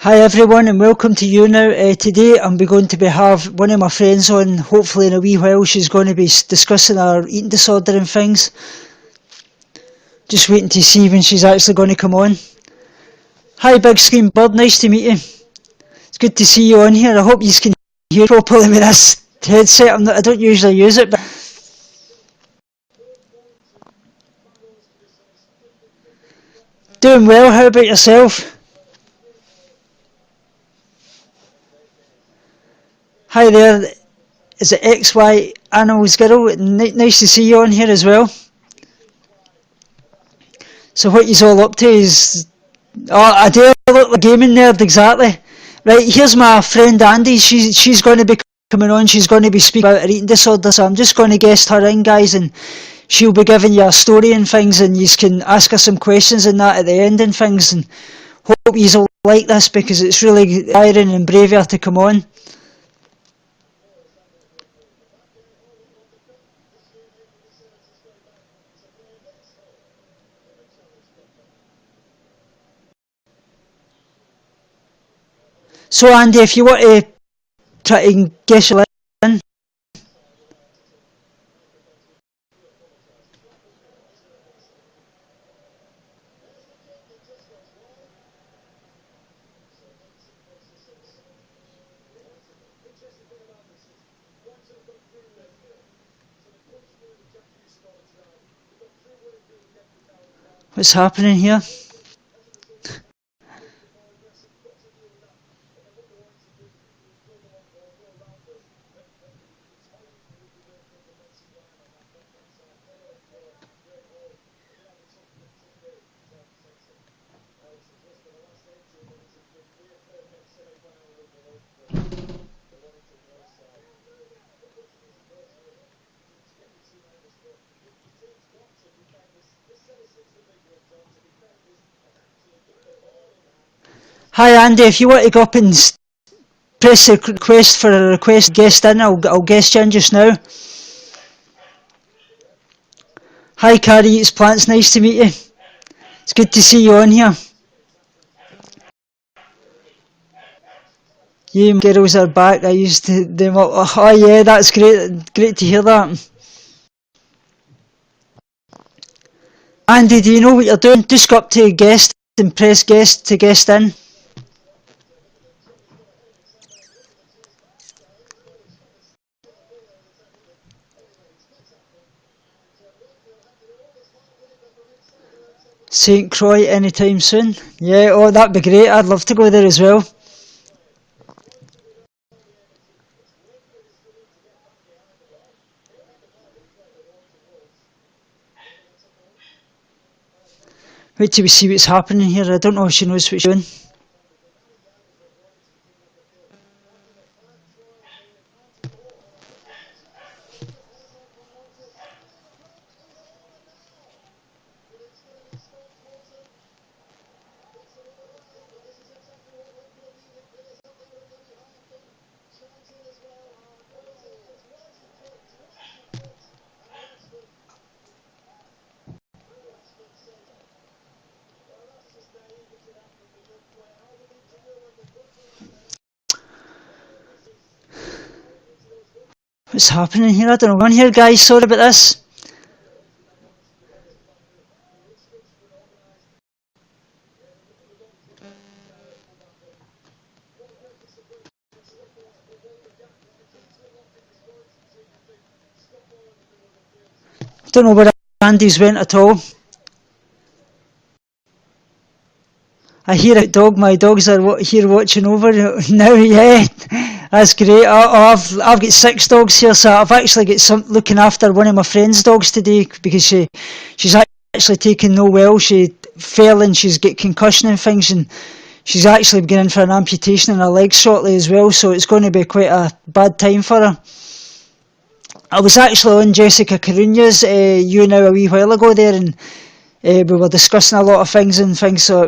Hi everyone and welcome to Younow. Today I'm going to have one of my friends on. Hopefully in a wee while she's going to be discussing her eating disorder and things. Just waiting to see when she's actually going to come on. Hi Big Screen Bird, nice to meet you. It's good to see you on here. I hope you can hear properly with this headset. I don't usually use it, but doing well. How about yourself? Hi there, is it XY Annals Girl? Nice to see you on here as well. So what you's all up to is... Oh, I do look like a gaming nerd, exactly. Right, here's my friend Andi. She's going to be coming on. She's going to be speaking about her eating disorder. So I'm just going to guest her in, guys, and she'll be giving you a story and things, and you can ask her some questions and that at the end and things. And hope you'll like this because it's really inspiring and brave of her to come on. So Andy, if you want to try to guess your in, what's happening here? Hi Andy, if you want to go up and press the request for a request guest in, I'll guest you in just now. Hi Carrie Eats Plants, nice to meet you. It's good to see you on here. You girls are back. I used to them up. Oh yeah, that's great. Great to hear that. Andy, do you know what you're doing? Just go up to guest and press guest to guest in. St. Croix anytime soon. Yeah, oh that'd be great. I'd love to go there as well. Wait till we see what's happening here. I don't know if she knows what she's doing. What's happening here? I don't know. On here, guys. Sorry about this. Don't know where Andy's went at all. I hear a dog. My dogs are here watching over now. Yeah, that's great. I've got 6 dogs here, so I've actually got some looking after one of my friend's dogs today because she's actually taken no well. She fell and she's got concussion and things, and she's actually going in for an amputation in her leg shortly as well. So it's going to be quite a bad time for her. I was actually on Jessica Carunya's Younow a wee while ago there, and we were discussing a lot of things and things. So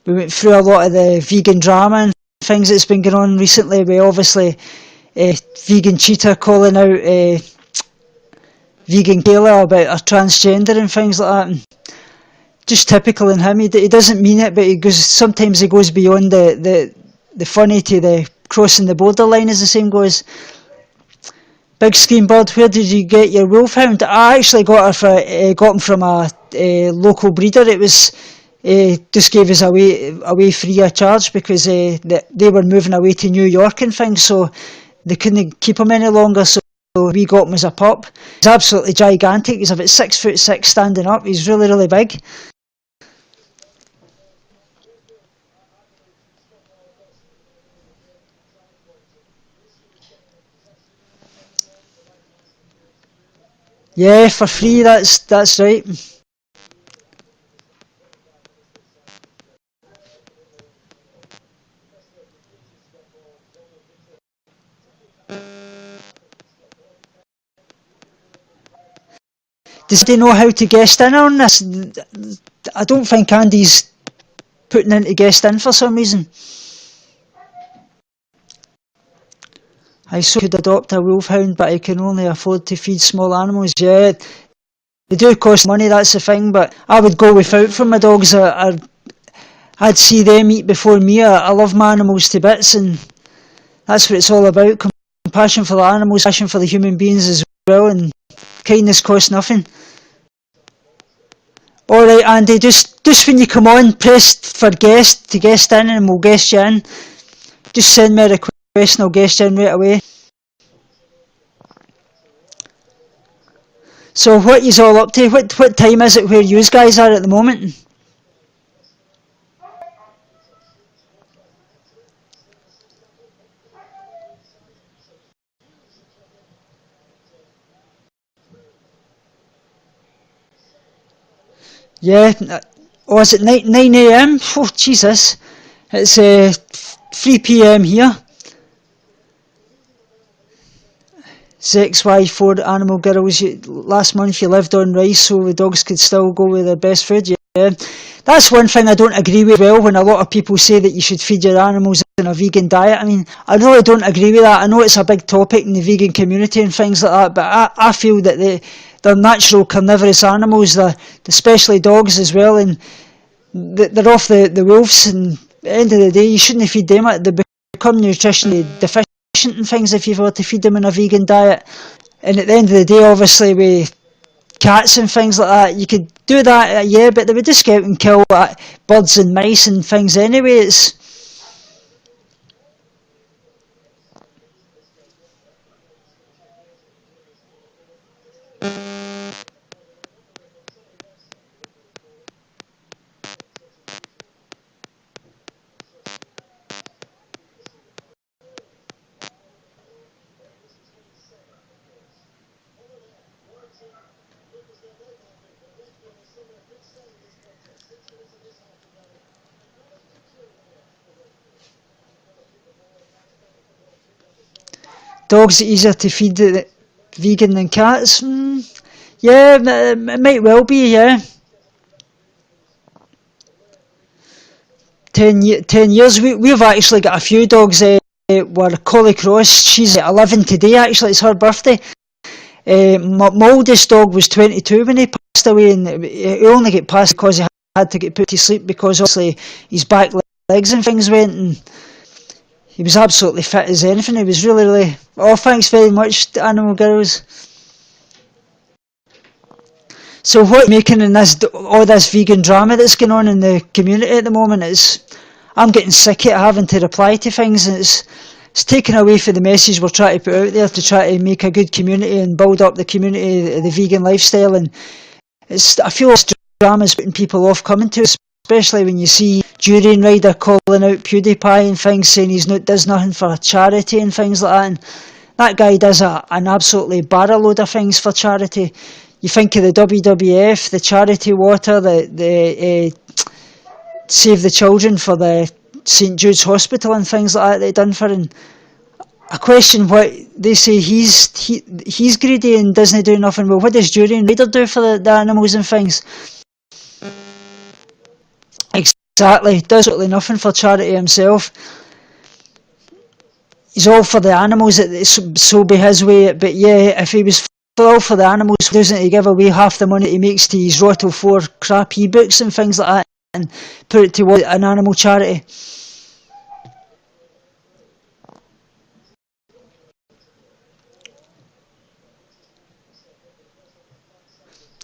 we went through a lot of the vegan drama and things that's been going on recently. We obviously vegan cheetah calling out vegan Kayla about her transgender and things like that. And just typical in him. He doesn't mean it, but sometimes he goes beyond the funny to the crossing the borderline, as the saying goes. Big Screen Bird, where did you get your wolfhound? I actually got him from a local breeder. It was just gave us away free of charge because they were moving away to New York and things, so they couldn't keep him any longer. So we got him as a pup. He's absolutely gigantic. He's about 6'6" standing up. He's really, really big. Yeah, for free. That's right. Does he know how to guest in on this? I don't think Andy's putting in to guest in for some reason. I so could adopt a wolfhound, but I can only afford to feed small animals. Yeah, they do cost money, that's the thing, but I would go without for my dogs. I'd see them eat before me. I love my animals to bits, and that's what it's all about. Compassion for the animals, compassion for the human beings as well, and kindness costs nothing. Alright, Andy, just when you come on, press for guest to guest in and we'll guest you in. Just send me a request and I'll guest you in right away. So what you's all up to? What time is it where you guys are at the moment? Yeah, or is it 9 a.m? Oh, Jesus. It's 3 p.m. here. XY4 Animal Girls. Last month you lived on rice so the dogs could still go with their best food. Yeah, that's one thing I don't agree with well, when a lot of people say that you should feed your animals in a vegan diet. I mean, I really don't agree with that. I know it's a big topic in the vegan community and things like that, but I feel that they're natural carnivorous animals, especially dogs as well, and they're off the wolves, and at the end of the day you shouldn't feed them. They become nutritionally deficient and things if you were to feed them in a vegan diet. And at the end of the day, obviously with cats and things like that, you could do that, yeah, but they would just go out and kill birds and mice and things anyway. It's dogs are easier to feed vegan than cats. Yeah, it might well be, yeah. 10 years. We've actually got a few dogs. Were Collie Cross. She's 11 today, actually. It's her birthday. My oldest dog was 22 when he passed away, and he only got passed because he had to get put to sleep because obviously his back legs and things went, and he was absolutely fit as anything. He was really, really... Oh, thanks very much, Animal Girls. So what you're making in all this vegan drama that's going on in the community at the moment is... I'm getting sick of having to reply to things, and it's taken away from the message we're trying to put out there to try to make a good community and build up the community, the vegan lifestyle. And I feel this drama is putting people off coming to us, especially when you see Durian Rider calling out PewDiePie and things, saying does nothing for charity and things like that. And that guy does an absolutely barrel load of things for charity. You think of the WWF, the charity water, the Save the Children for the St Jude's Hospital and things like that they done for. And I question what they say he's greedy and doesn't do nothing. Well, what does Durian Rider do for the animals and things? Exactly, does absolutely nothing for charity himself. He's all for the animals, so be his way. But yeah, if he was all for the animals, doesn't he give away half the money he makes to his Rotto 4 crap ebooks and things like that and put it towards an animal charity.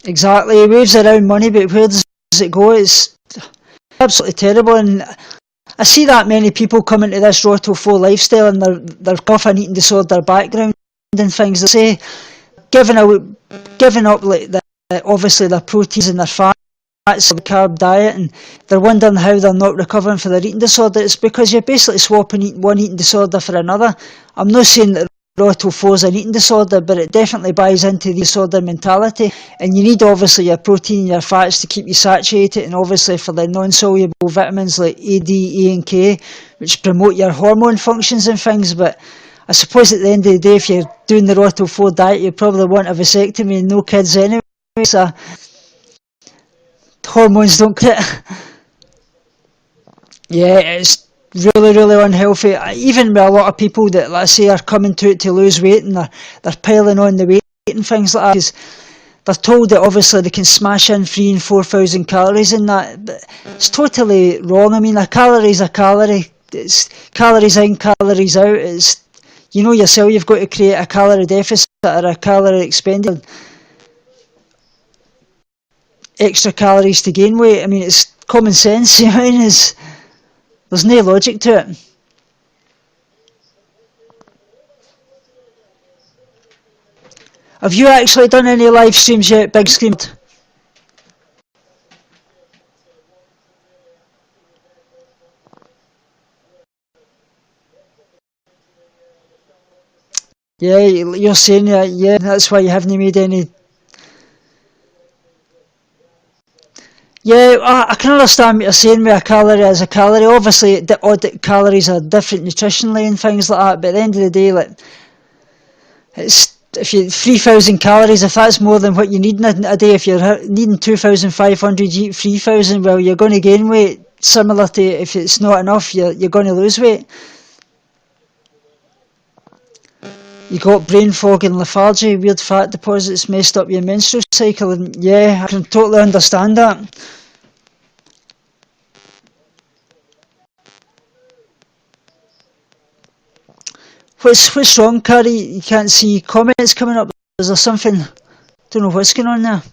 Exactly, he waves around money, but where does it go? It's absolutely terrible, and I see that many people come into this Rotto 4 lifestyle and they're off an eating disorder background and things. They say giving up like obviously their proteins and their fats, the carb diet, and they're wondering how they're not recovering for their eating disorder. It's because you're basically swapping one eating disorder for another. I'm not saying that Rotto 4 is an eating disorder, but it definitely buys into the disorder mentality, and you need obviously your protein and your fats to keep you satiated, and obviously for the non-soluble vitamins like A, D, E and K, which promote your hormone functions and things. But I suppose at the end of the day, if you're doing the Rotto 4 diet, you probably want a vasectomy and no kids anyway, so hormones don't quit. Yeah, it's really, really unhealthy. Even with a lot of people that, let's say, are coming to it to lose weight and they're piling on the weight and things like that, because they're told that obviously they can smash in 3,000 and 4,000 calories in that. But it's totally wrong. I mean, a calorie is a calorie. It's calories in, calories out. It's, you know yourself, you've got to create a calorie deficit or a calorie expenditure. Extra calories to gain weight. I mean, it's common sense. You know, what I mean? There's no logic to it. Have you actually done any live streams yet, Big Screen? Yeah, you're saying that, yeah, that's why you haven't made any. Yeah, I can understand what you're saying with a calorie as a calorie. Obviously, the calories are different nutritionally and things like that, but at the end of the day, like, it's, if you 3,000 calories, if that's more than what you need in a day, if you're needing 2,500, you eat 3,000, well, you're going to gain weight. Similar to if it's not enough, you're going to lose weight. You got brain fog and lethargy, weird fat deposits messed up your menstrual cycle, and yeah, I can totally understand that. What's wrong, Carrie? You can't see comments coming up. Is there something? Don't know what's going on there.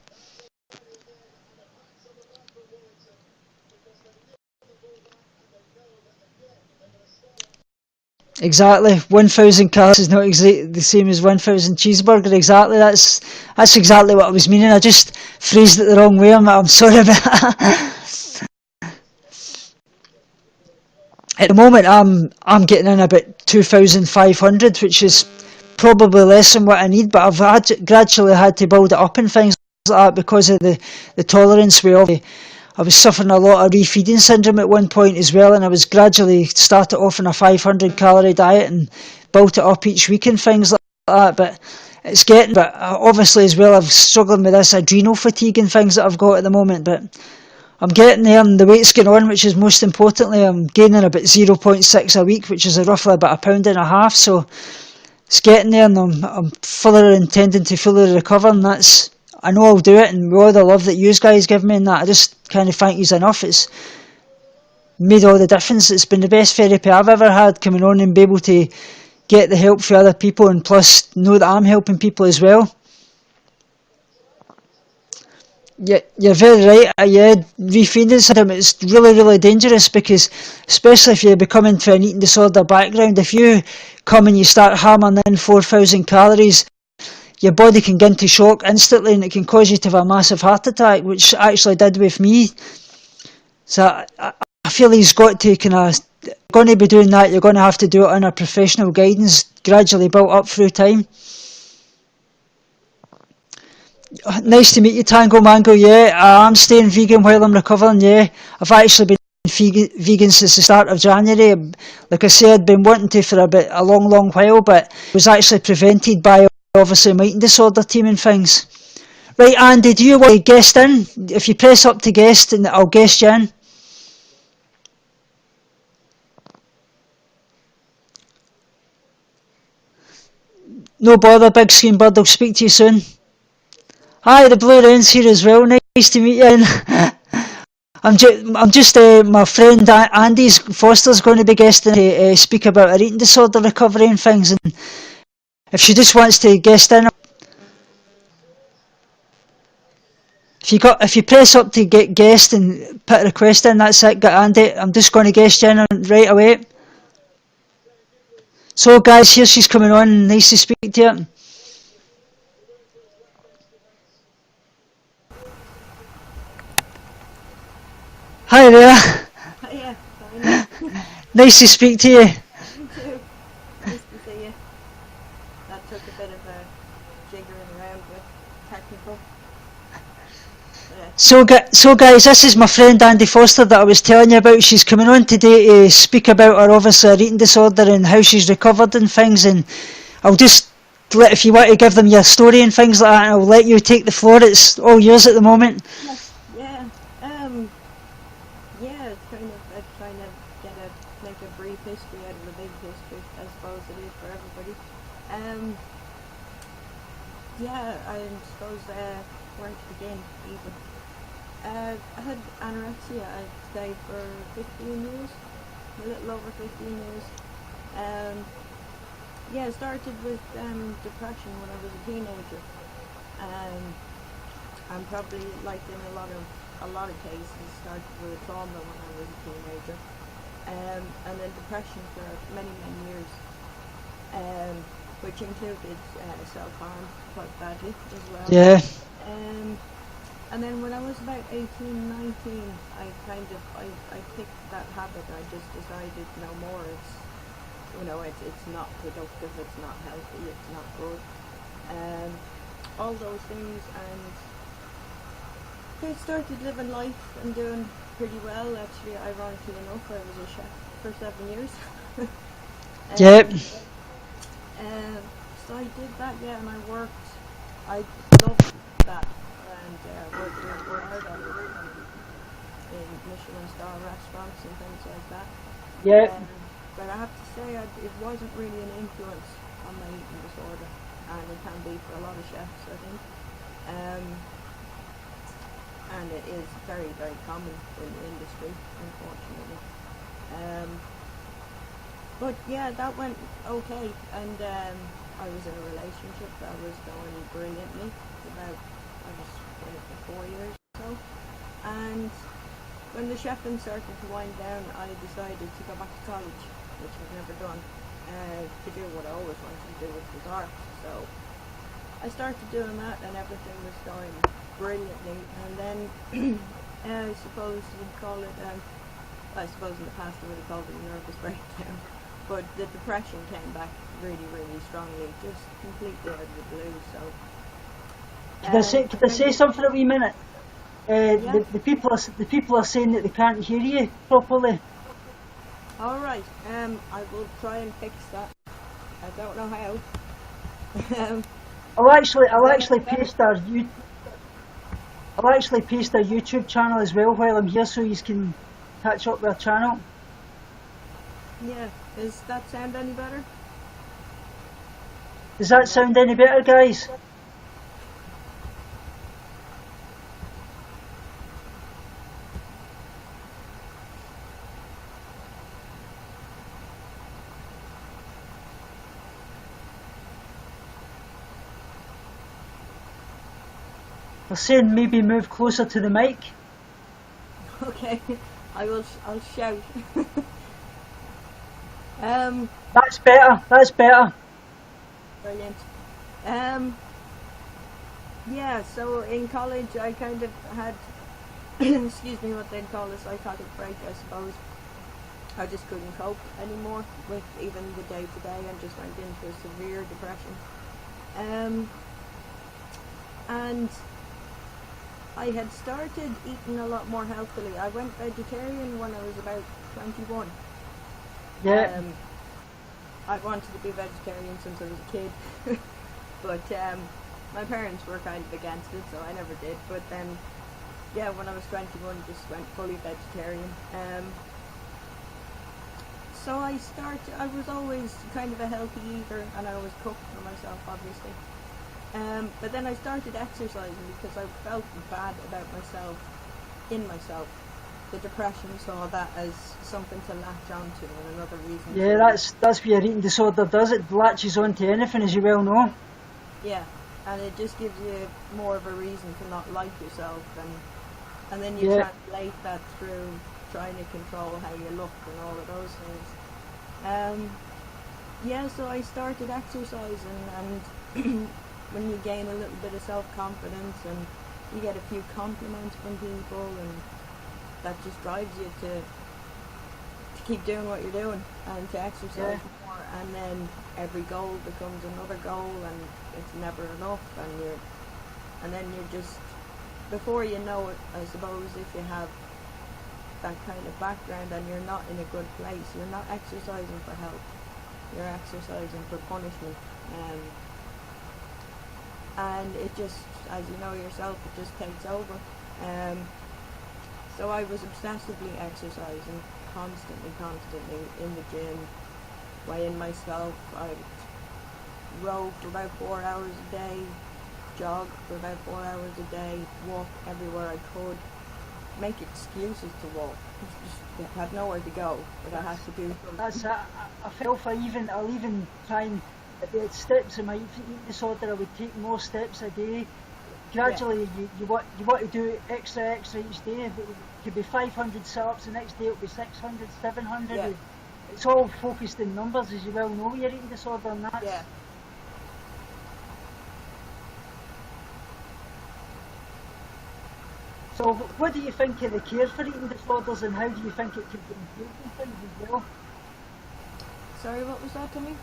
Exactly. 1,000 calories is not exactly the same as 1,000 cheeseburger. Exactly. That's exactly what I was meaning. I just phrased it the wrong way. I'm sorry about that. At the moment, I'm getting in about 2,500, which is probably less than what I need. But gradually had to build it up and things like that because of the tolerance. I was suffering a lot of refeeding syndrome at one point as well, and I was gradually started off on a 500 calorie diet and built it up each week and things like that. But it's getting, but obviously as well, I'm struggling with this adrenal fatigue and things that I've got at the moment. But I'm getting there, and the weight's going on, which is most importantly, I'm gaining about 0.6 a week, which is roughly about £1.50. So it's getting there, and I'm fully intending to fully recover, and I know I'll do it, and with all the love that you guys give me and that, I just kind of thank you enough. It's made all the difference. It's been the best therapy I've ever had, coming on and be able to get the help for other people, and plus know that I'm helping people as well. Yeah, you're very right. Yeah, refeeding syndrome, it's really, really dangerous because, especially if you become into an eating disorder background, if you come and you start hammering in 4,000 calories, your body can go into shock instantly, and it can cause you to have a massive heart attack, which actually did with me. So I feel he's got to going to be doing that. You're going to have to do it under professional guidance, gradually built up through time. Nice to meet you, Tango Mango. Yeah, I'm staying vegan while I'm recovering. Yeah, I've actually been vegan since the start of January. Like I said, I'd been wanting to for a long, long while, but was actually prevented by obviously my eating disorder team and things. Right, Andy, do you want to guest in? If you press up to guest, and I'll guest you in. No bother, Big Screen Bird. I'll speak to you soon. Hi, the Blue Round's here as well. Nice to meet you. I'm just my friend Andy's Foster's going to be guesting to speak about her eating disorder recovery and things. And if she just wants to guest in, if you press up to get guest and put a request in, that's it. Get Andy. I'm just going to guest you in right away. So guys, here she's coming on. Nice to speak to you. Hi there. Hiya, fine. Nice to speak to you. You too. Nice to see you. That took a bit of a jiggering around with technical. So guys, this is my friend Andy Foster that I was telling you about. She's coming on today to speak about her obviously her eating disorder and how she's recovered and things. And I'll just if you want to give them your story and things like that, I'll let you take the floor. It's all yours at the moment. Yeah. Yeah, it's kind of trying to make a brief history out of a big history, I suppose it is for everybody. Yeah, I suppose where to begin even. I had anorexia, I'd say, for 15 years, a little over 15 years. Yeah, it started with depression when I was a teenager. And probably, like in a lot of cases, started with trauma when I was a teenager. And then depression for many years, which included self-harm quite badly as well. Yeah. And then when I was about 18, 19, I kicked that habit. I just decided no more. It's not productive, it's not healthy, it's not good. All those things, and I started living life and doing pretty well. Actually, ironically enough, I was a chef for 7 years. Yep. So I did that, yeah, and I worked. I loved that, and worked hard at it in Michelin star restaurants and things like that. Yep. But I have to say, it wasn't really an influence on my eating disorder, and it can be for a lot of chefs, I think. And it is very common in the industry, unfortunately. But yeah, that went okay, and I was in a relationship that was going brilliantly. I was in it for 4 years or so, and when the chefing started to wind down, I decided to go back to college, which I've never done, to do what I always wanted to do, which was art. So I started doing that, and everything was going brilliantly. And then I suppose you'd call it, I suppose in the past I would have called it a nervous breakdown, but the depression came back really strongly, just completely out of the blue. So Could I say something a wee minute? Yeah. The people are saying that they can't hear you properly. All right. I will try and fix that. I don't know how. I'll actually paste our YouTube channel as well while I'm here, so you can catch up with our channel. Yeah. Does that sound any better? Does that sound any better, guys? They're saying maybe move closer to the mic. Okay. I'll shout. That's better. Brilliant. Yeah, so in college I kind of had, excuse me, what they'd call a psychotic break, I suppose. I just couldn't cope anymore with even the day-to-day, and just went into a severe depression. And I had started eating a lot more healthily. I went vegetarian when I was about 21. Yeah. I wanted to be vegetarian since I was a kid, but my parents were kind of against it, so I never did. But then, yeah, when I was 21, just went fully vegetarian. So I was always kind of a healthy eater, and I always cooked for myself, obviously. But then I started exercising because I felt bad about myself, in myself. The depression saw that as something to latch onto and another reason Yeah, that's what your eating disorder does. It latches onto anything, as you well know. Yeah, and it just gives you more of a reason to not like yourself, and then you translate that through trying to control how you look and all of those things. Yeah, so I started exercising, and when you gain a little bit of self-confidence and you get a few compliments from people, and that just drives you to keep doing what you're doing and to exercise more, and then every goal becomes another goal, and it's never enough, and then you're just, before you know it, I suppose, if you have that kind of background and you're not in a good place, you're not exercising for health, you're exercising for punishment, and it just, as you know yourself, it just takes over. So I was obsessively exercising, constantly in the gym, weighing myself. I row for about 4 hours a day, jog for about 4 hours a day, walk everywhere I could, make excuses to walk. Just had nowhere to go, but I had to do something. That's it. I felt I'll even try and, if it's steps in my eating disorder, I would take more steps a day. Gradually, you want to do extra each day. It could be 500 sit-ups, the next day it'll be 600, 700. Yeah. It's all focused in numbers, as you well know, with your eating disorder, and that's... Yeah. So what do you think of the care for eating disorders, and how do you think it could be improved and things as well? Sorry, what was that, Tommy?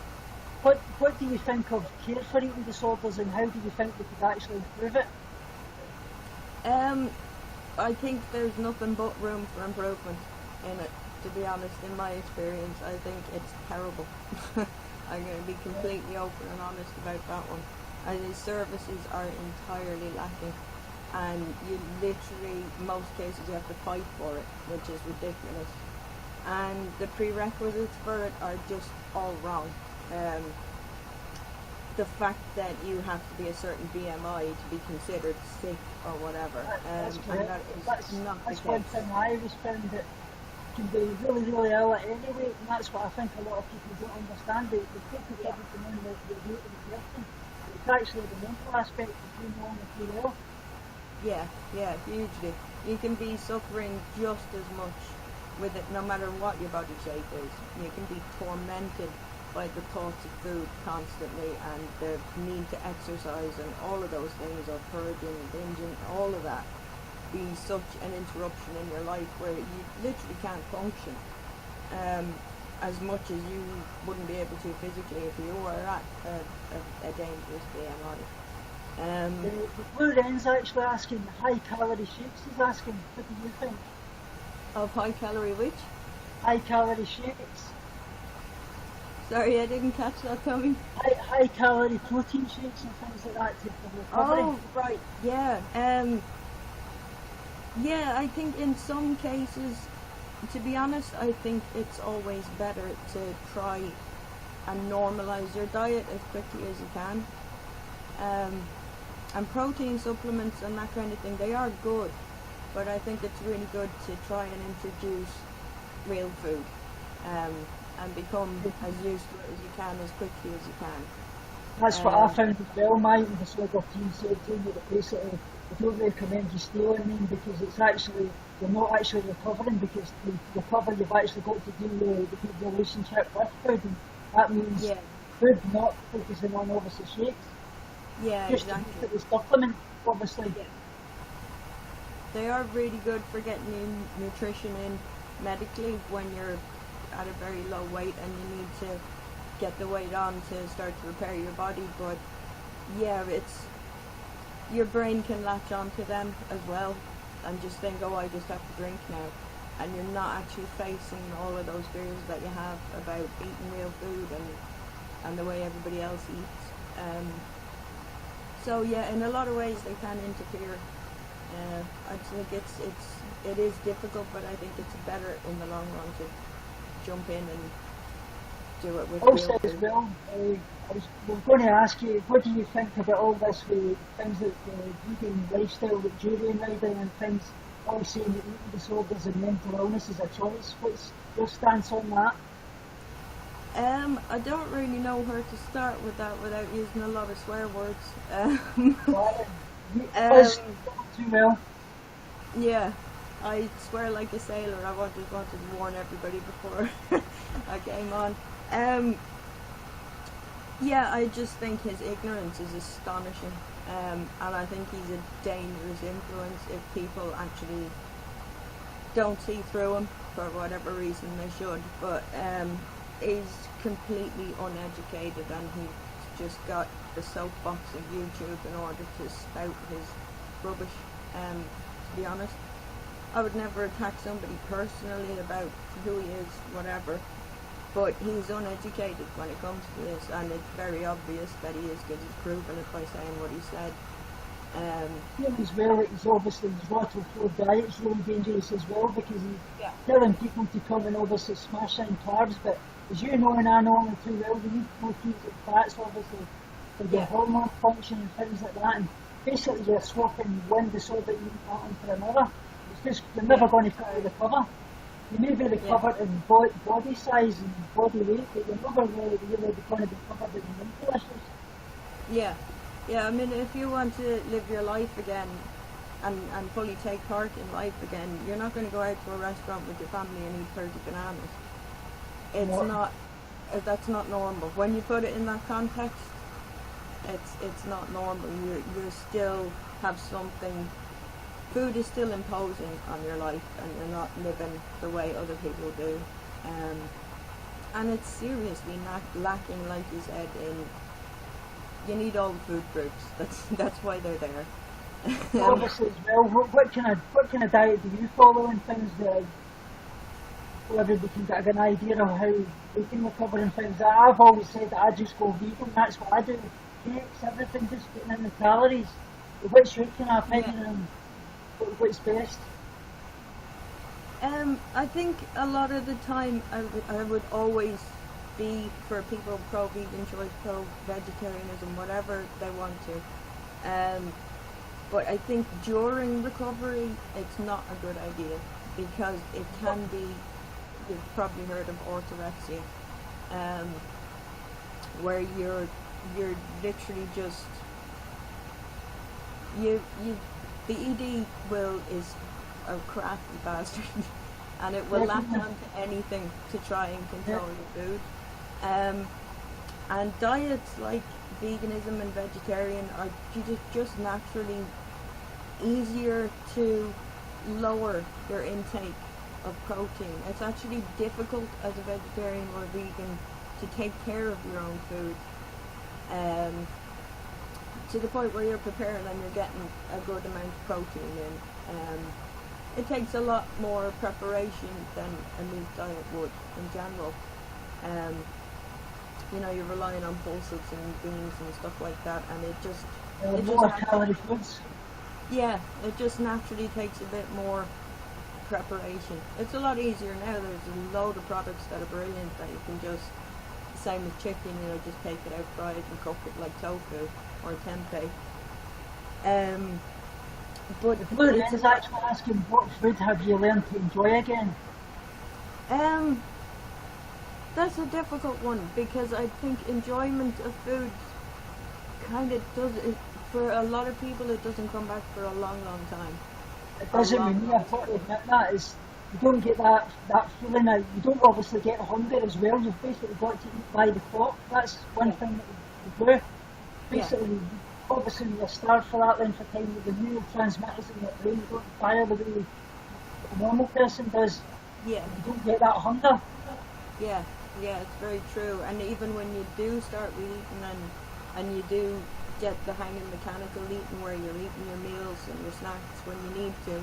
What do you think of care for eating disorders, and how do you think we could actually improve it? I think there's nothing but room for improvement in it, to be honest. In my experience, I think it's terrible. I'm going to be completely open and honest about that one. The services are entirely lacking, and you literally, most cases, you have to fight for it, which is ridiculous. And the prerequisites for it are just all wrong. The fact that you have to be a certain BMI to be considered sick or whatever, That's not that's the one case. thing I always found, that can be really, really ill at any weight, and that's what I think a lot of people don't understand. They focus everything on the weight of the person. It's actually the mental aspect of being wrong with you ill. Yeah, hugely. You can be suffering just as much with it, no matter what your body shape is. You can be tormented by the thoughts of food constantly, and the need to exercise, and all of those things, or purging, binging, all of that, be such an interruption in your life where you literally can't function as much as you wouldn't be able to physically if you were at a dangerous BMI. The Blue Wren's actually asking, high calorie shakes, he's asking, what do you think? Of high calorie which? High calorie shakes. Sorry, I didn't catch that, Tommy. High calorie protein shakes and things like that to recovery. Oh, right, yeah. Yeah, I think in some cases, to be honest, I think it's always better to try and normalise your diet as quickly as you can. And protein supplements and that kind of thing, they are good, but I think it's really good to try and introduce real food. And become as used to it as you can, as quickly as you can. That's what I found as well. My eating disorder team said to me that basically they don't recommend you stay on them, because it's actually, you're not actually recovering, because to recover you've actually got to do the good relationship with food, and that means food, not focusing on obviously shakes. Yeah, just exactly. To the supplement, obviously. Yeah. They are really good for getting nutrition in medically when you're at a very low weight and you need to get the weight on to start to repair your body, but yeah, it's, your brain can latch onto them as well and just think, oh, I just have to drink now, and you're not actually facing all of those fears that you have about eating real food and the way everybody else eats. So yeah, in a lot of ways they can interfere. I think it is difficult, but I think it's better in the long run to jump in do it with real Also, as food. well, we're going to ask you, what do you think about all this with things like the vegan lifestyle, like jury riding and things, all saying that eating disorders and mental illness is a choice? What's your stance on that? I don't really know where to start with that without using a lot of swear words. Well, Um, us too well. yeah, I swear like a sailor. I wanted to warn everybody before I came on. Um, yeah, I just think his ignorance is astonishing, and I think he's a dangerous influence if people actually don't see through him for whatever reason they should. But he's completely uneducated, and he's just got the soapbox of YouTube in order to spout his rubbish. To be honest, I would never attack somebody personally about who he is, whatever. But he's uneducated when it comes to this, and it's very obvious that he is, because he's proven it by saying what he said. Feel as well that he's obviously his lateral flow diet's really dangerous as well because he's Yeah. telling people to come and obviously smash in carbs, but as you know and I know only too well, you need proteins and fats obviously for your Yeah. hormone function and things like that, and basically you're swapping one disorder you pattern for another. It's just, you're never Yeah. going to fully recover. You may be Yeah. recovered in body size and body weight, but you're never really going to be covered in mental issues. Yeah, yeah. I mean, if you want to live your life again and fully take part in life again, you're not going to go out to a restaurant with your family and eat 30 bananas. It's No. not. That's not normal. When you put it in that context, it's not normal. You still have something. Food is still imposing on your life, and you're not living the way other people do. And it's seriously not lacking, like you said, in you need all the food groups. That's why they're there. Obviously as well, what kind of diet do you follow and things that so everybody can get an idea of how they can recover and things? I've always said that I just go vegan, that's what I do. Cakes, everything, just getting in the calories. What's your kind of Yeah. opinion on what's best? I think a lot of the time I would always be for people pro-vegan choice, pro-vegetarianism, whatever they want to. But I think during recovery, it's not a good idea because it can be. You've probably heard of orthorexia, um, where you're literally just you the ED will is a crafty bastard, and it will latch on to anything to try and control your food. And diets like veganism and vegetarian are just naturally easier to lower your intake of protein. It's actually difficult as a vegetarian or vegan to take care of your own food. To the point where you're preparing and you're getting a good amount of protein in. It takes a lot more preparation than a meat diet would in general. You're relying on pulses and beans and stuff like that, and it just Lower calorie foods. yeah, it just naturally takes a bit more preparation. It's a lot easier now. There's a load of products that are brilliant that you can just, same with chicken, just take it out, fry it and cook it like tofu or tempeh. But One is actually asking what food have you learned to enjoy again? That's a difficult one because I think enjoyment of food kind of for a lot of people it doesn't come back for a long, long time. It doesn't with me, I've got to admit that, is you don't get that feeling now. You don't obviously get hunger as well, you've basically got to eat by the clock. That's one thing that you do. Basically, obviously you're starved for that length of time with the neurotransmitters in your brain, you don't fire the way a normal person does. Yeah. You don't get that hunger. Yeah, it's very true. And even when you do start eating and you do get the hang of mechanical eating where you're eating your meals and your snacks when you need to,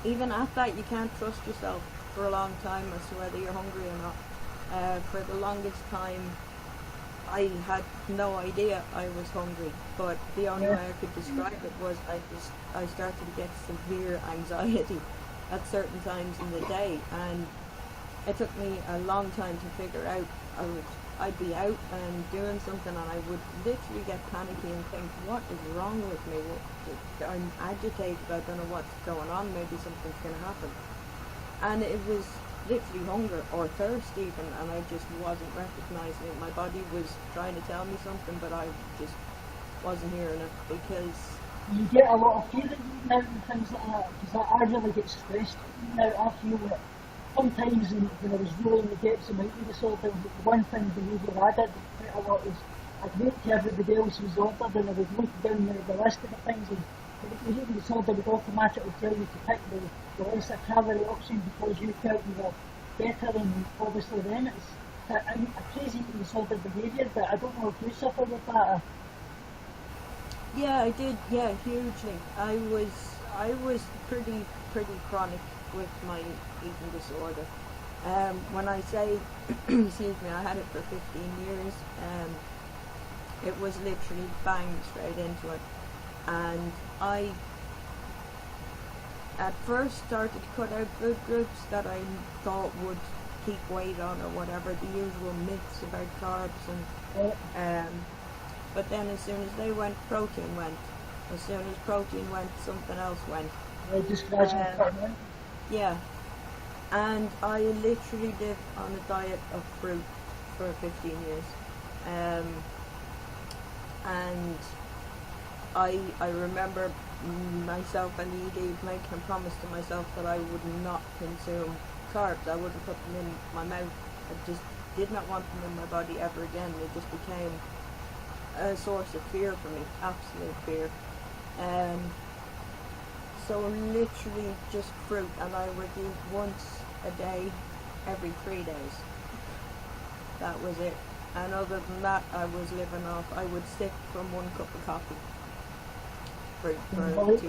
even at that you can't trust yourself for a long time as to whether you're hungry or not. For the longest time I had no idea I was hungry, but the only way I could describe it was I started to get severe anxiety at certain times in the day, and it took me a long time to figure out. I'd be out and doing something, and I would literally get panicky and think, what is wrong with me? I'm agitated, I don't know what's going on, maybe something's going to happen. And it was literally hunger or thirst even, and I just wasn't recognising it. My body was trying to tell me something, but I just wasn't hearing it, because You get a lot of feeling now and things like that, because I really get stressed now. I feel that sometimes when I was really in the depths of my eating disorder, the one thing behaviour I did quite a lot is I'd wait till everybody else was ordered and I would look down the list of the things, and the eating disorder would automatically tell you to pick the lesser calorie option because you felt you were better, and obviously then it's a crazy eating disorder behaviour, but I don't know if you suffer with that. yeah, I did. Yeah, hugely. I was pretty chronic with my eating disorder. When I say, excuse me, I had it for 15 years. It was literally bang straight into it, and I at first started to cut out food groups that I thought would keep weight on or whatever, the usual myths about carbs, and but then as soon as they went, protein went. As soon as protein went, something else went. Just gradually cutting in. Yeah. And I literally lived on a diet of fruit for 15 years. And I remember myself and Andi making a promise to myself that I would not consume carbs. I wouldn't put them in my mouth. I just did not want them in my body ever again. They just became a source of fear for me, absolute fear. So literally just fruit, and I would eat once a day, every 3 days. That was it. And other than that, I was living off. I would sip from 1 cup of coffee for 2 days.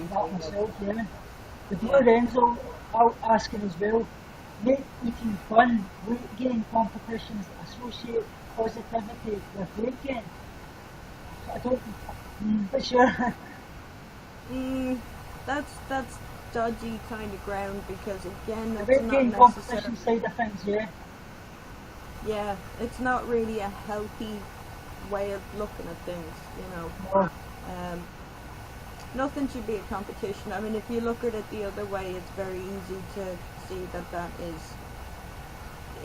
Yeah. Before Enzo, I'll ask him as well. Make eating fun, weight gain competitions associate positivity with weight gain. I don't. But sure. That's dodgy kind of ground, because again, The it's weight not gain necessarily. competition side of things, yeah. Yeah, it's not really a healthy way of looking at things, you know. No. Nothing should be a competition. I mean, if you look at it the other way, it's very easy to see that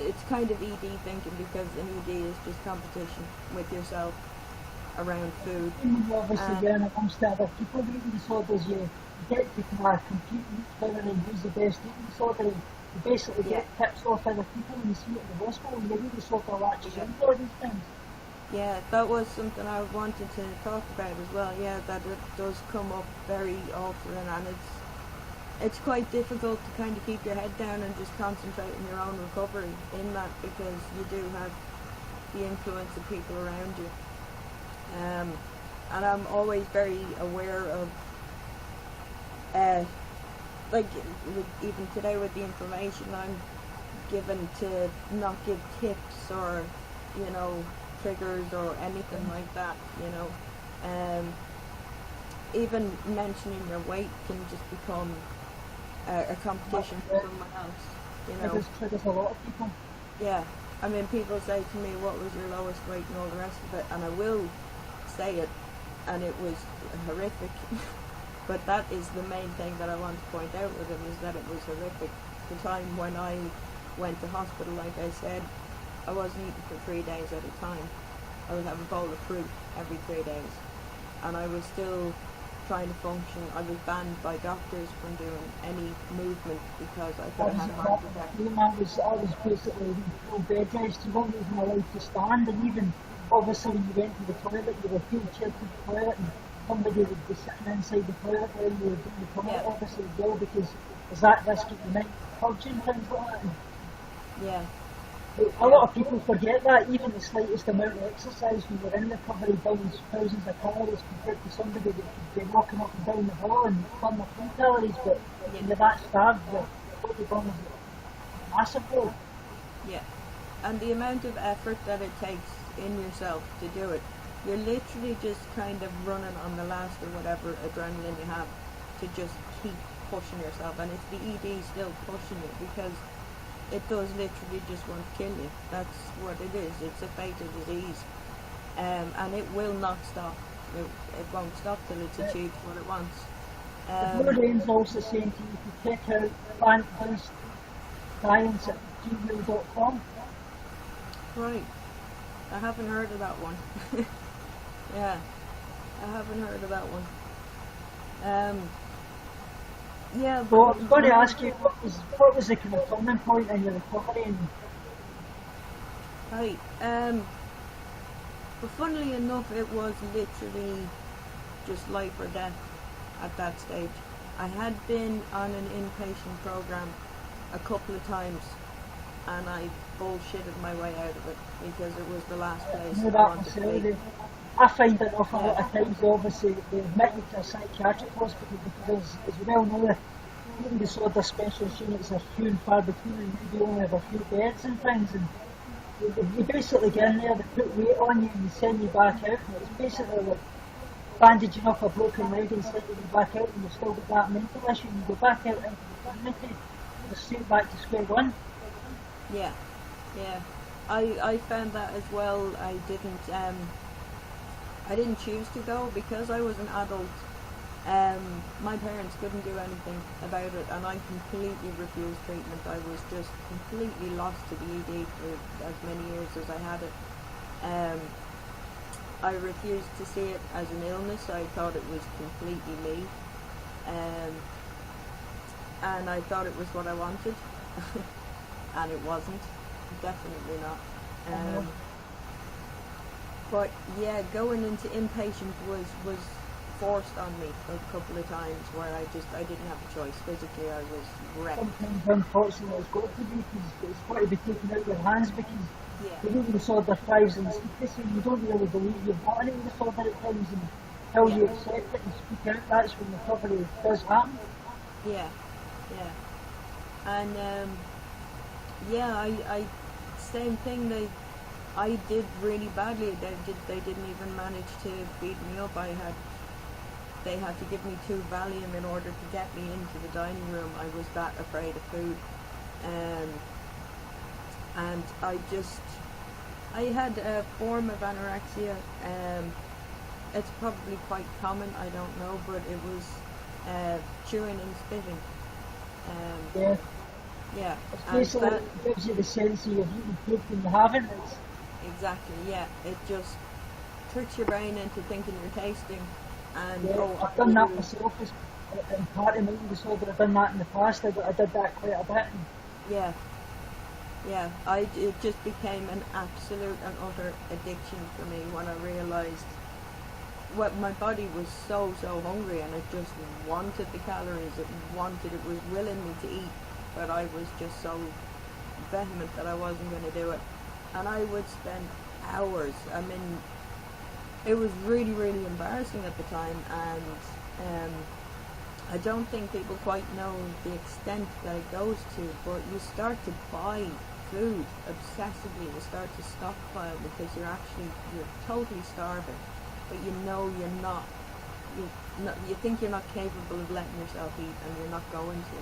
it's kind of ED thinking, because an ED is just competition with yourself around food. Obviously, getting amongst other people with eating disorders, you get to kind of compete with each other and who's the best eating disorder. And you basically get tips off other people when you see it in the hospital, and you really sort of latches into all these things. Yeah, that was something I wanted to talk about as well. Yeah, that it does come up very often, and it's quite difficult to kind of keep your head down and just concentrate on your own recovery in that, because you do have the influence of people around you. And I'm always very aware of, like even today with the information I'm given, to not give tips or, you know, triggers or anything like that, you know. Even mentioning your weight can just become a competition for someone else, you know. Triggers a lot of people. Yeah, I mean, people say to me, what was your lowest weight and all the rest of it, and I will say it, and it was horrific. But that is the main thing that I want to point out with it, is that it was horrific. The time when I went to hospital, like I said, I wasn't eating for 3 days at a time. I would have a bowl of fruit every 3 days, and I was still trying to function. I was banned by doctors from doing any movement because I could have had a heart attack. I was basically full bed rest. You weren't even allowed to stand, and even obviously when you went to the toilet, you were wheelchair to the toilet, and somebody would be sitting inside the toilet while you were doing the toilet, obviously as well, because there's that risk that you might purge and things like that. Yeah. A lot of people forget that even the slightest amount of exercise when you're in recovery burns thousands of calories compared to somebody that could be walking up and down the hall and burn a few calories, but when you're that starved, the body burns massively. Yeah. And the amount of effort that it takes in yourself to do it, you're literally just kind of running on the last or whatever adrenaline you have to just keep pushing yourself, and it's the ED still pushing you, because it does literally just want to kill you. That's what it is. It's a fatal disease, and it will not stop. It won't stop till it's achieved what it wants. Lorraine's also saying to you to check out plant-based science at gmail.com. Right. I haven't heard of that one. Yeah, I haven't heard of that one. Yeah. So I was going to ask you, what was the kind of turning point in your recovery? And Right. But funnily enough, it was literally just life or death at that stage. I had been on an inpatient program a couple of times, and I bullshitted my way out of it because it was the last place I wanted to be. I find it off a lot of times, obviously, they admit you to a psychiatric hospital because, as you well know, eating disorder specialist units are few and far between, and maybe only have a few beds and things. And you basically get in there, they put weight on you, and they send you back out. And it's basically like bandaging up a broken leg and sending you back out, and you've still got that mental issue, and you go back out into the community, you're straight back to square one. Yeah, yeah. I found that as well. I didn't choose to go because I was an adult. My parents couldn't do anything about it, and I completely refused treatment. I was just completely lost to the ED for as many years as I had it. I refused to see it as an illness. I thought it was completely me, and I thought it was what I wanted, and it wasn't. Definitely not. But yeah, going into inpatient was forced on me a couple of times where I didn't have a choice. Physically, I was wrecked. Sometimes, unfortunately, it's got to be because it's got to be taken out of your hands because the eating disorder thrives in secrecy. You don't really believe you've got an eating disorder at times, and until you accept it and speak out, that's when recovery does happen. Yeah, yeah. And I same thing. I did really badly. They didn't even manage to beat me up. They had to give me 2 Valium in order to get me into the dining room. I was that afraid of food, and I had a form of anorexia. It's probably quite common. I don't know, but it was chewing and spitting. Yeah. It's basically it gives you the sense of you've eaten food and you haven't. Exactly, yeah. It just tricks your brain into thinking you're tasting. And I've done that myself in part of my eating disorder. I've done that in the past. I did that quite a bit. Yeah. It just became an absolute and utter addiction for me when I realised my body was so hungry, and it just wanted the calories. It was willing me to eat, but I was just so vehement that I wasn't going to do it. And I would spend hours. I mean, it was really, really embarrassing at the time, and I don't think people quite know the extent that it goes to, but you start to buy food obsessively. You start to stockpile because you're totally starving, but you know you're not. You think you're not capable of letting yourself eat, and you're not going to.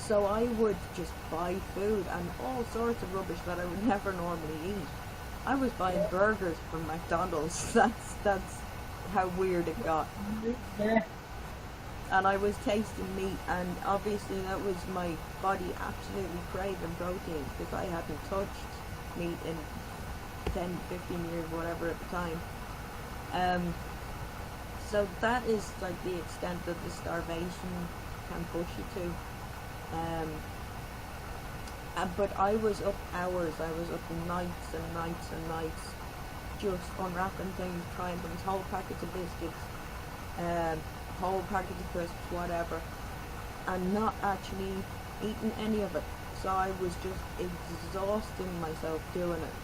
So I would just buy food and all sorts of rubbish that I would never normally eat. I was buying burgers from McDonald's. That's how weird it got. Yeah. And I was tasting meat, and obviously that was my body absolutely craving protein because I hadn't touched meat in 10, 15 years, whatever at the time. So that is like the extent that the starvation can push you to. But I was up hours. I was up nights and nights and nights, just unwrapping things, trying things, whole packets of biscuits, whole packets of crisps, whatever, and not actually eating any of it. So I was just exhausting myself doing it.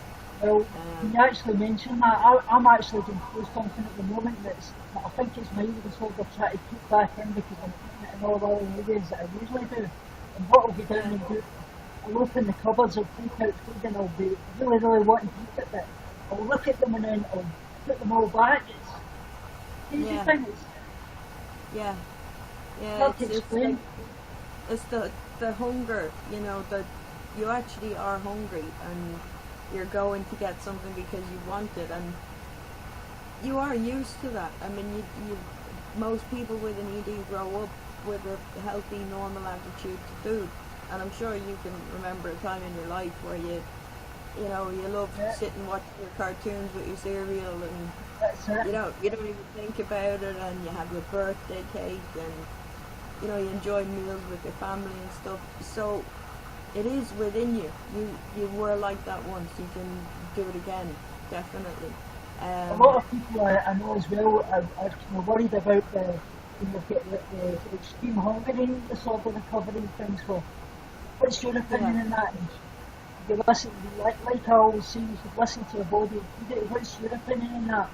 Well, you actually mentioned that. I'm actually going through something at the moment that I think it's my eating disorder trying to keep back in because I'm eating it in all the other areas that I usually do. And what I'll be doing and do, I'll open the cupboards, I'll take out food, and I'll be really, really wanting to eat it, but I'll look at them and then I'll put them all back. It's crazy thing. Yeah. Hard to explain. It's the the hunger, you know, that you actually are hungry and you're going to get something because you want it, and you are used to that. I mean, most people with an ED grow up with a healthy, normal attitude to food, and I'm sure you can remember a time in your life where you know, you love sitting watching your cartoons with your cereal, and That's it. you don't even think about it, and you have your birthday cake, and you know, you enjoy meals with your family and stuff. So it is within you. You were like that once. You can do it again, definitely. A lot of people I know as well are kind of worried about the, you know, the extreme hunger eating disorder recovery and things. Well, what's your opinion on that? You listen, like I always say, you should listen to your body. What's your opinion on that?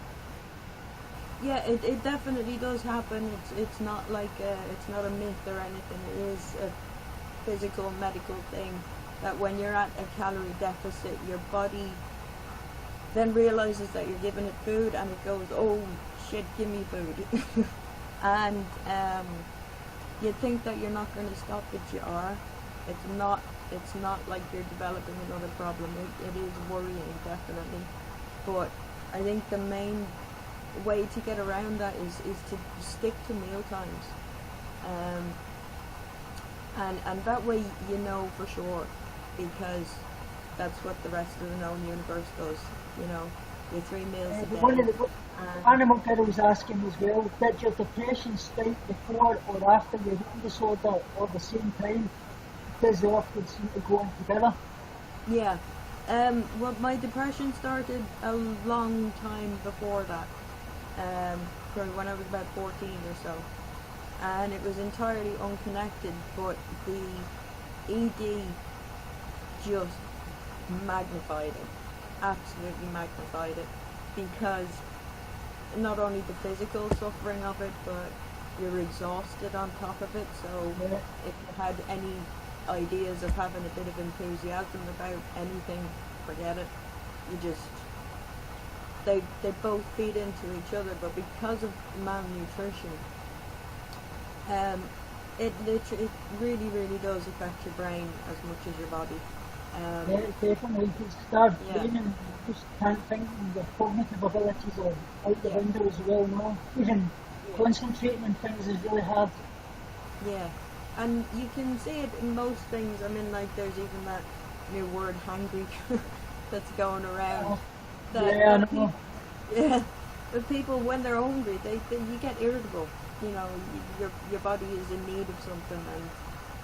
Yeah, it definitely does happen. It's not like it's not a myth or anything. It is a physical, medical thing that when you're at a calorie deficit, your body then realizes that you're giving it food, and it goes, oh shit, give me food. And you think that you're not going to stop, but you are. It's not like you're developing another problem. It is worrying, definitely. But I think the main way to get around that is to stick to meal times. And that way you know for sure, because that's what the rest of the known universe does. You know, your 3 meals a day. One of the Animal Girl was asking as well, did your depression start before or after your eating disorder or the same time? Because they often seem to go on together. Yeah. Well, my depression started a long time before that. Probably when I was about 14 or so. And it was entirely unconnected, but the ED just magnified it. Absolutely magnified it. Because not only the physical suffering of it, but you're exhausted on top of it. So if you had any ideas of having a bit of enthusiasm about anything, forget it. You just they both feed into each other, but because of malnutrition, it really does affect your brain as much as your body. Yeah, definitely. You start training, you just can't think, and your cognitive abilities are out the window as well now. Even concentrating on things is really hard. Yeah, and you can see it in most things. I mean, like, there's even that new word, hangry, that's going around. But people, when they're hungry, you get irritable. You know, your body is in need of something, and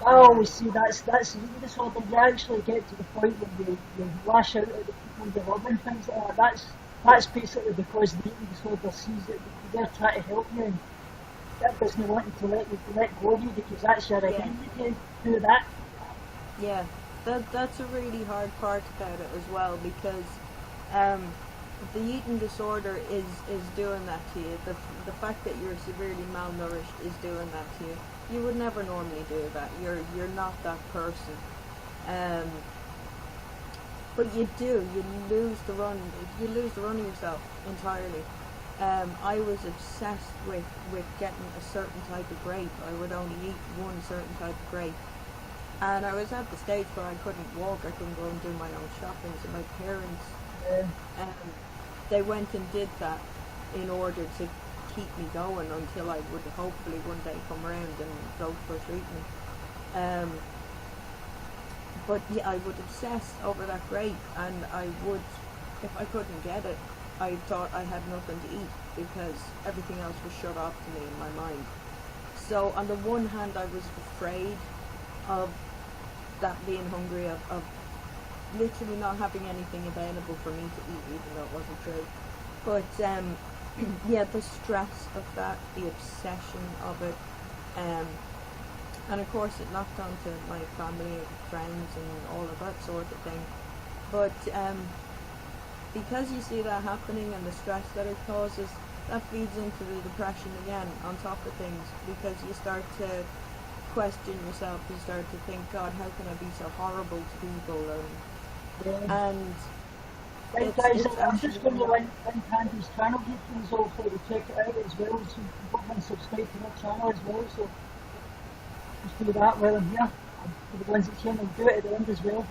I always see that's eating disorder. You actually get to the point where you lash out at the people you love and things like that. That's basically because the eating disorder sees that they're trying to help you, and that doesn't want to let go of you because that's your identity. Do that. Yeah, that's a really hard part about it as well, because the eating disorder is doing that to you. The fact that you're severely malnourished is doing that to you. You would never normally do that. You're not that person. But you do. You lose the run of yourself entirely. I was obsessed with getting a certain type of grape. I would only eat one certain type of grape. And I was at the stage where I couldn't walk. I couldn't go and do my own shopping. So my parents, they went and did that in order to keep me going until I would hopefully one day come around and go for treatment. But yeah, I would obsess over that grape, and I would, if I couldn't get it, I thought I had nothing to eat because everything else was shut off to me in my mind. So on the one hand, I was afraid of that being hungry, of literally not having anything available for me to eat, even though it wasn't true. But yeah, the stress of that, the obsession of it, and of course it knocked onto my family, friends, and all of that sort of thing. But because you see that happening and the stress that it causes, that feeds into the depression again on top of things, because you start to question yourself, you start to think, God, how can I be so horrible to people? And right, guys, I'm just going to link Andi's channel details also to check it out as well, so you can go and subscribe to her channel as well. So just do that while I'm here. for the ones that can, and do it at the end as well.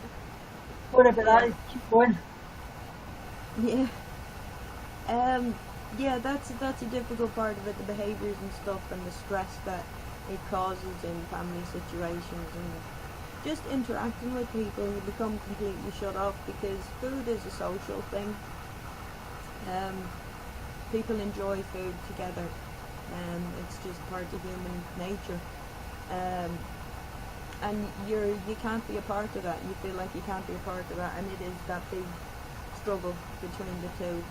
Sorry about that, keep going. Yeah. Yeah, that's a difficult part of it, the behaviours and stuff, and the stress that it causes in family situations, and just interacting with people. You become completely shut off because food is a social thing. People enjoy food together, and it's just part of human nature. And you can't be a part of that. You feel like you can't be a part of that, and it is that big struggle between the two.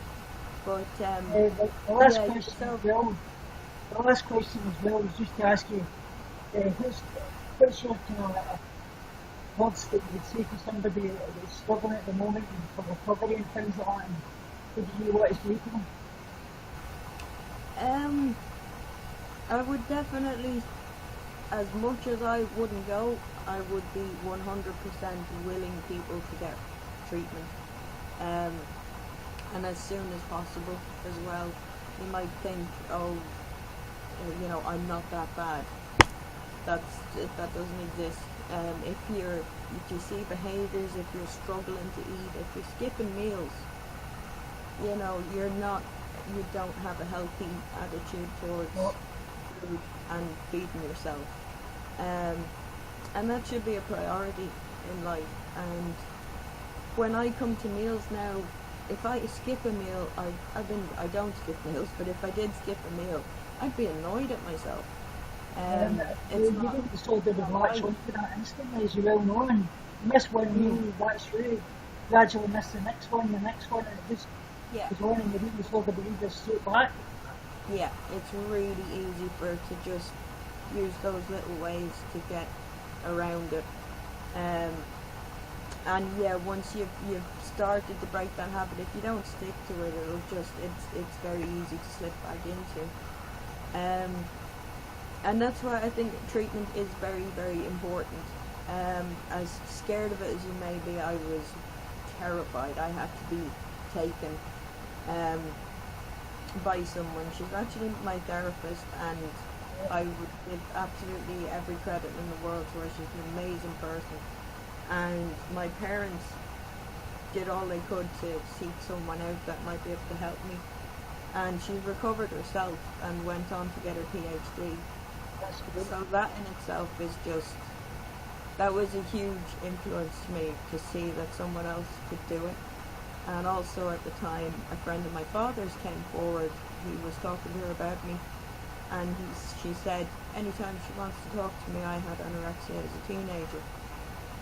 But the last question as well. The last question as well is just to ask you, what's your kind of words that you would say to somebody that's struggling at the moment for recovery and things like that, and what do you want to say to them? I would definitely, as much as I wouldn't go, I would be 100% willing people to get treatment. And as soon as possible as well. You might think, oh, you know, I'm not that bad. That doesn't exist. If you see behaviours, if you're struggling to eat, if you're skipping meals, you know, you don't have a healthy attitude towards food and feeding yourself. And that should be a priority in life. And when I come to meals now, if I skip a meal, I don't skip meals, but if I did skip a meal, I'd be annoyed at myself. You don't decide to latch onto that instantly, as you well know, and you miss one meal, that's you gradually miss the next one, and it just goes on, and you really sort of believe this straight back. Yeah, it's really easy to just use those little ways to get around it. And yeah, once you've started to break that habit, if you don't stick to it, it's very easy to slip back into. And that's why I think treatment is very, very important. As scared of it as you may be, I was terrified. I had to be taken by someone. She's actually my therapist, and I would give absolutely every credit in the world to her. She's an amazing person. And my parents did all they could to seek someone out that might be able to help me. And she recovered herself and went on to get her PhD. So that in itself is that was a huge influence to me, to see that someone else could do it. And also at the time, a friend of my father's came forward. He was talking to her about me, and she said anytime she wants to talk to me, I had anorexia as a teenager.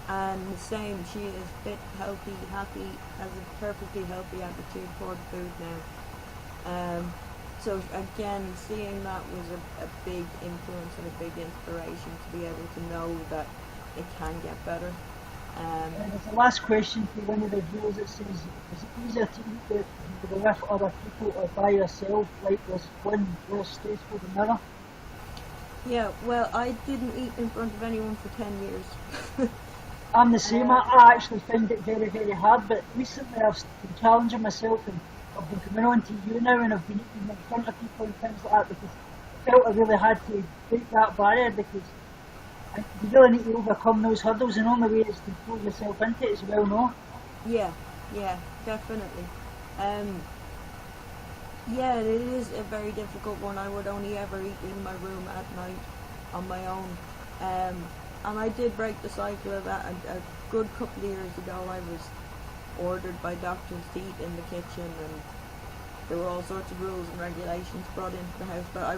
And the same, she is fit, healthy, happy, has a perfectly healthy attitude toward food now. So again, seeing that was a big influence and a big inspiration to be able to know that it can get better. There's the last question for one of the viewers that says, is it easier to eat with other people or by yourself? Like, was one less stressful than another? Yeah, well, I didn't eat in front of anyone for 10 years. I'm the same. I actually find it very, very hard, but recently I've been challenging myself, and I've been coming on to Younow, and I've been eating in front of people and things like that, because I felt I really had to break that barrier, because you really need to overcome those hurdles, and the only way is to throw yourself into it, as well know. Yeah, definitely. Yeah, it is a very difficult one. I would only ever eat in my room at night on my own. And I did break the cycle of that a good couple of years ago. I was ordered by doctors to eat in the kitchen, and there were all sorts of rules and regulations brought into the house, but I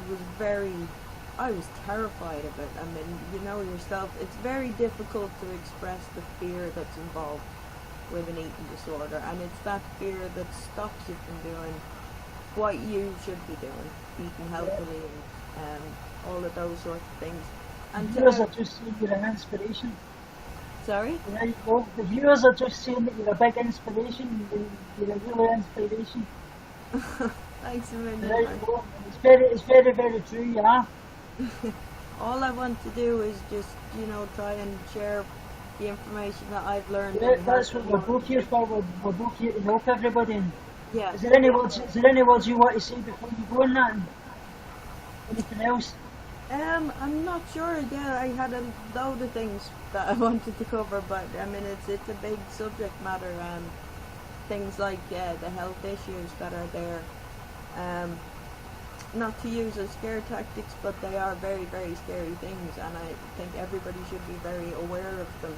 was terrified of it. I mean, you know yourself, it's very difficult to express the fear that's involved with an eating disorder, and it's that fear that stops you from doing what you should be doing, eating healthily and all of those sorts of things. And the viewers are just saying you're an inspiration. Sorry? There you go. The viewers are just saying that you're a big inspiration. You're a real inspiration. Thanks a million. There you go. It's very, very true, yeah. All I want to do is just, try and share the information that I've learned. Yeah, that's what we're both here for. We're both here to help everybody. And yeah. Is there any words you want to say before you go on that? And anything else? I'm not sure. Yeah, I had a load of things that I wanted to cover, but I mean, it's a big subject matter. Things like the health issues that are there. Um, not to use as scare tactics, but they are very, very scary things, and I think everybody should be very aware of them.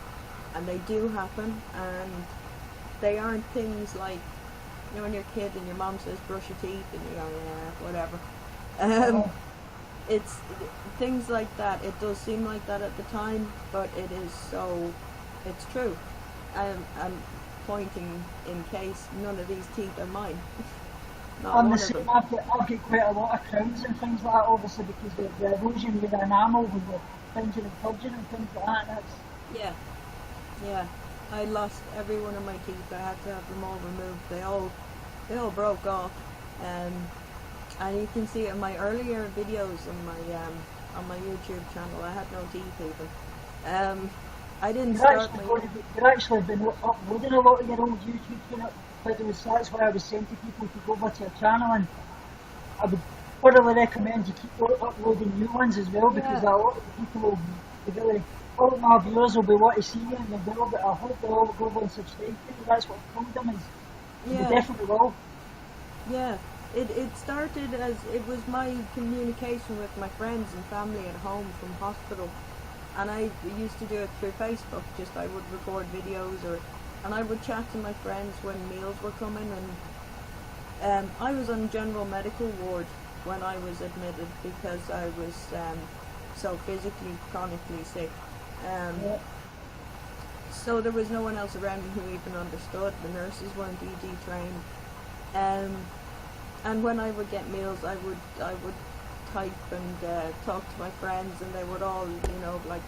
And they do happen, and they aren't things like, you know, when you're a kid and your mom says brush your teeth, and you go, yeah, whatever. Um, it's things like that. It does seem like that at the time, but it is so. It's true. I'm pointing in case none of these teeth are mine. Not I'm the one of same. them. I've got quite a lot of crowns and things like that, obviously, because the erosion with the enamel, with the fringing and purging and things like that. That's Yeah, yeah. I lost every one of my teeth. I had to have them all removed. They all broke off. Um, and you can see in my earlier videos on my YouTube channel, I had no teeth even. I didn't start my you're actually been uploading a lot of your old YouTube videos. So that's why I was saying to people to go over to your channel, and I would thoroughly recommend you keep uploading new ones as well, because a yeah lot of people will be really, all of my viewers will be wanting to see you, and they will, but I hope they'll all go over and subscribe to you. That's what I told them, is they yeah definitely will. yeah. It started as it was my communication with my friends and family at home from hospital, and I used to do it through Facebook. Just I would record videos, and I would chat to my friends when meals were coming. And I was on general medical ward when I was admitted because I was so physically chronically sick. Um, Yeah. so there was no one else around me who even understood. The nurses weren't ED trained. Um, and when I would get meals, I would type and talk to my friends, and they would all, you know, like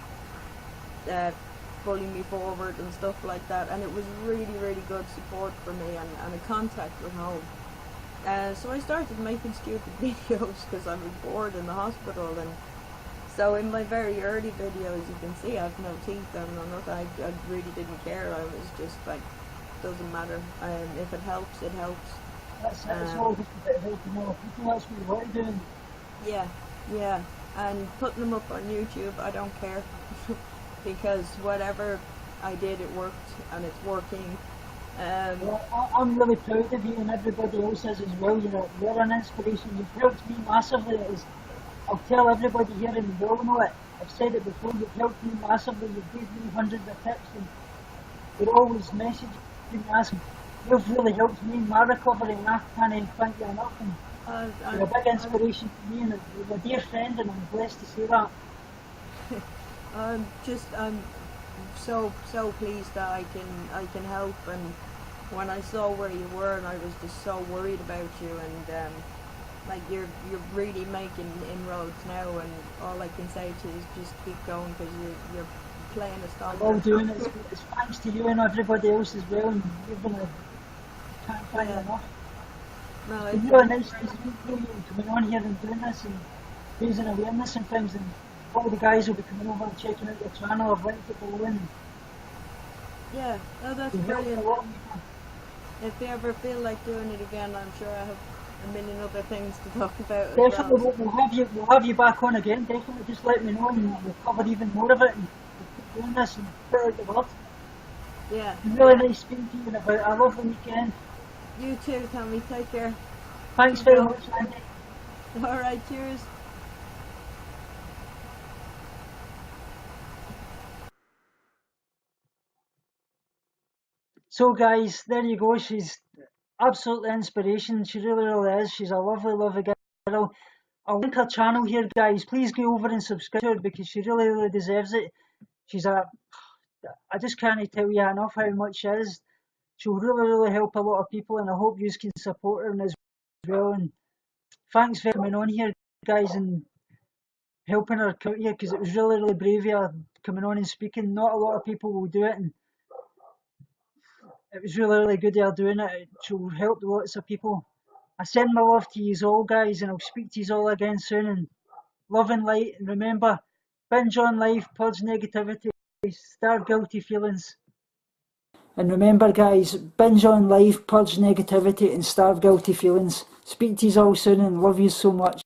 bully me forward and stuff like that. And it was really, really good support for me, and a contact with home. So I started making stupid videos because I was bored in the hospital, and so in my very early videos, you can see I have no teeth and no nothing. I really didn't care. I was just like, doesn't matter. If it helps, it helps. That's it. It's Um, all just a bit of helping other people. That's what you want to do. yeah, yeah. And putting them up on YouTube, I don't care because whatever I did, it worked, and it's working. Um, Well, I'm really proud of you, and everybody else is as well. You're an inspiration. You've helped me massively. I'll tell everybody here, and you all know it. I've said it before. You've helped me massively. You've given me hundreds of tips, and you're always messaging me, asking. You've really helped me in my recovery, and I can't thank you enough. And I, you're a I, big I, inspiration to me, and you're a dear friend, and I'm blessed to say that. I'm so pleased that I can help. And when I saw where you were, and I was just so worried about you, and like you're really making inroads now, and all I can say to you is just keep going, because you're playing a I'm all stronger. doing it. It's thanks to you and everybody else as well, and you've been can't thank you Yeah, enough. no, It's been it's really it's nice to great. speak to you and coming on here and doing this and raising awareness and things, and all the guys will be coming over and checking out your channel. I've linked it below, and Yeah, no, that's you've helped a brilliant. lot of people. If you ever feel like doing it again, I'm sure I have a million other things to talk about as well. Definitely we'll have you back on again, definitely. Just let me know, and we'll cover even more of it, and we'll keep doing this and put out the word. Yeah, It's been really yeah. nice speaking to you, and about a lovely weekend. You too, Tommy. Take care. Thanks Be very well. much, Andy. All right, cheers. So guys, there you go. She's absolutely inspiration. She really is. She's a lovely, lovely girl. I'll link her channel here, guys. Please go over and subscribe to her, because she really deserves it. She's I just can't tell you enough how much she is. She'll really help a lot of people, and I hope you can support her as well. And thanks for coming on here, guys, and helping her out here, because it was really brave of you coming on and speaking. Not a lot of people will do it, and it was really good of her doing it. She'll help lots of people. I send my love to you all, guys, and I'll speak to you all again soon. And love and light, and remember, binge on life, purge negativity, starve guilty feelings. And remember, guys, binge on life, purge negativity, and starve guilty feelings. Speak to you all soon, and love you so much.